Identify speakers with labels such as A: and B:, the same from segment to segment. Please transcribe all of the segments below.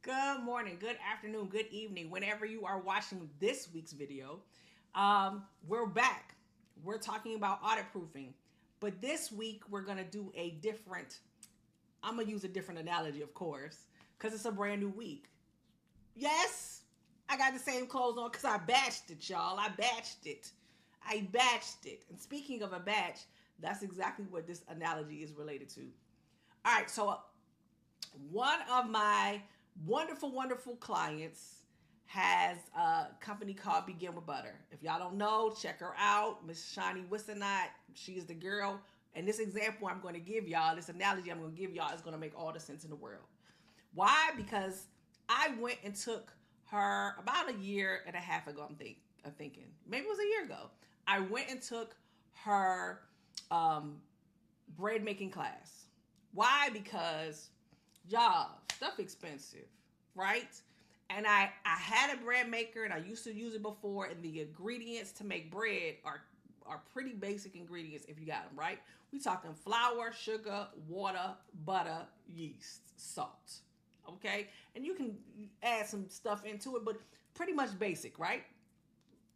A: Good morning, good afternoon, good evening, whenever you are watching this week's video. We're back. We're talking about audit proofing. But this week, we're going to do I'm going to use a different analogy, of course, because it's a brand new week. Yes, I got the same clothes on because I batched it, y'all. I batched it. And speaking of a batch, that's exactly what this analogy is related to. All right, so one of my wonderful clients has a company called Begin with Butter. If y'all don't know, check her out. Miss Shani Wissenot. She is the girl. And this example I'm going to give y'all, this analogy I'm going to give y'all is going to make all the sense in the world. Why? Because I went and took her about a year and a half ago, I'm thinking. Maybe it was a year ago. I went and took her bread making class. Why? Because y'all, stuff expensive, right? And I had a bread maker and I used to use it before, and the ingredients to make bread are pretty basic ingredients if you got them, right? We talking flour, sugar, water, butter, yeast, salt. Okay? And you can add some stuff into it, but pretty much basic, right?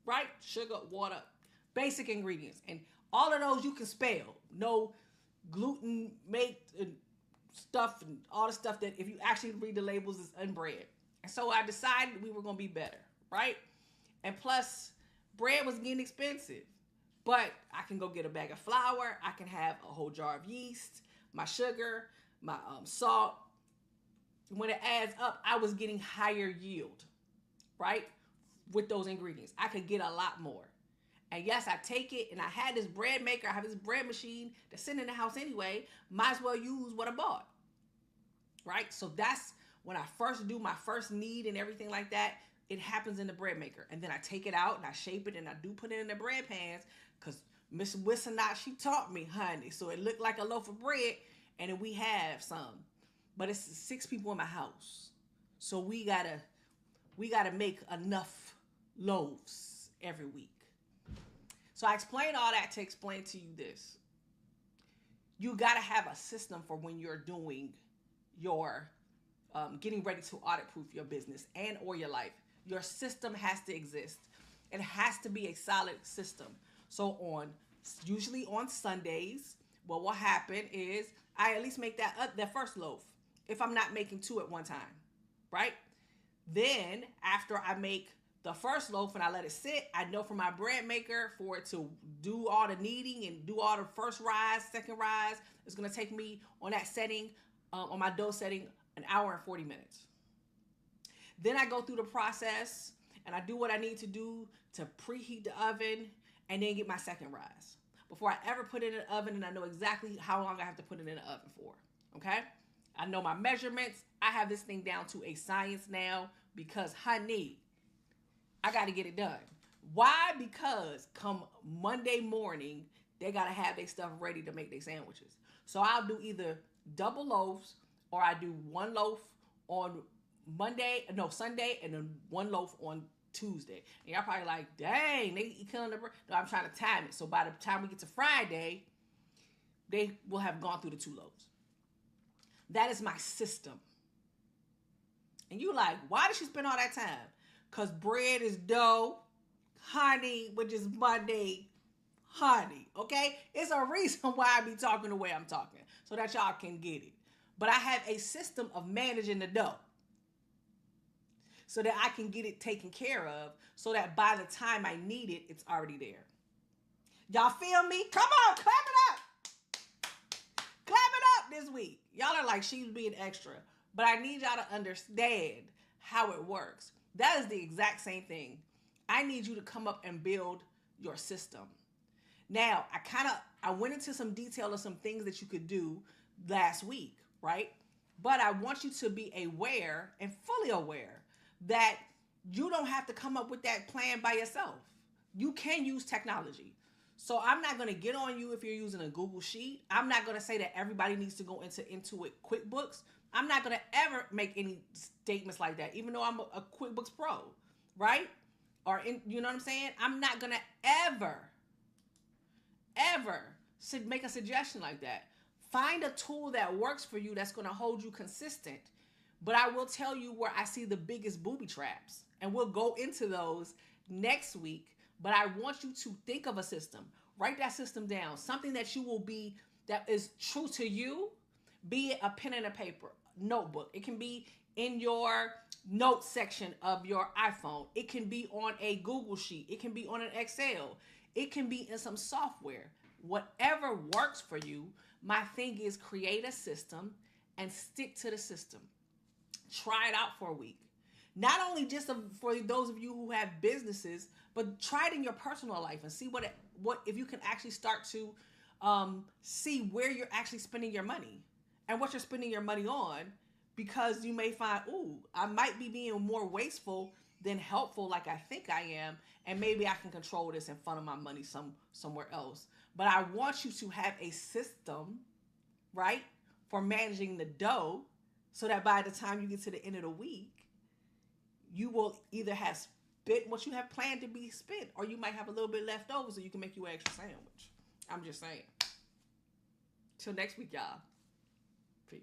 A: Right? Sugar, water, basic ingredients. And all of those you can spell. No gluten made stuff and all the stuff that if you actually read the labels is unbread. And so I decided we were going to be better, right? And plus, bread was getting expensive. But I can go get a bag of flour. I can have a whole jar of yeast, my sugar, my salt. When it adds up, I was getting higher yield, right? With those ingredients. I could get a lot more. And yes, I take it, and I had this bread maker. I have this bread machine that's sitting in the house anyway. Might as well use what I bought, right? So that's when I first do my first knead and everything like that. It happens in the bread maker. And then I take it out, and I shape it, and I do put it in the bread pans because Miss Wissenot, she taught me, honey. So it looked like a loaf of bread, and then we have some. But it's 6 people in my house. So we gotta make enough loaves every week. So I explained all that to explain to you this. You got to have a system for when you're doing your getting ready to audit proof your business and or your life. Your system has to exist. It has to be a solid system. So usually on Sundays, what will happen is I at least make that first loaf if I'm not making 2 at one time, right? Then after I make the first loaf and I let it sit, I know from my bread maker for it to do all the kneading and do all the first rise, second rise. It's going to take me on that setting, on my dough setting, an hour and 40 minutes. Then I go through the process and I do what I need to do to preheat the oven and then get my second rise before I ever put it in the oven, and I know exactly how long I have to put it in the oven for, okay? I know my measurements. I have this thing down to a science now because, honey, I got to get it done. Why? Because come Monday morning, they got to have their stuff ready to make their sandwiches. So I'll do either double loaves or I do 1 loaf on Sunday, and then 1 loaf on Tuesday. And y'all probably like, dang, they killing the bread. No, I'm trying to time it. So by the time we get to Friday, they will have gone through the 2 loaves. That is my system. And you like, why did she spend all that time? Because bread is dough, honey, which is Monday, honey, okay? It's a reason why I be talking the way I'm talking, so that y'all can get it. But I have a system of managing the dough so that I can get it taken care of so that by the time I need it, it's already there. Y'all feel me? Come on, clap it up. Clap it up this week. Y'all are like, she's being extra. But I need y'all to understand how it works. That is the exact same thing. I need you to come up and build your system. Now, I went into some detail of some things that you could do last week, right? But I want you to be aware and fully aware that you don't have to come up with that plan by yourself. You can use technology. So I'm not going to get on you if you're using a Google Sheet. I'm not going to say that everybody needs to go into Intuit QuickBooks. I'm not going to ever make any statements like that, even though I'm a QuickBooks Pro, right? You know what I'm saying? I'm not going to ever make a suggestion like that. Find a tool that works for you that's going to hold you consistent. But I will tell you where I see the biggest booby traps. And we'll go into those next week. But I want you to think of a system. Write that system down. Something that you will be, that is true to you. Be it a pen and a paper, notebook. It can be in your notes section of your iPhone. It can be on a Google Sheet. It can be on an Excel. It can be in some software. Whatever works for you. My thing is create a system and stick to the system. Try it out for a week. Not only just for those of you who have businesses, but try it in your personal life and see what if you can actually start to see where you're actually spending your money and what you're spending your money on, because you may find, ooh, I might be being more wasteful than helpful like I think I am, and maybe I can control this and funnel my money somewhere else. But I want you to have a system, right, for managing the dough, so that by the time you get to the end of the week, you will either have spent what you have planned to be spent, or you might have a little bit left over so you can make you an extra sandwich. I'm just saying. Till next week, y'all. Peace.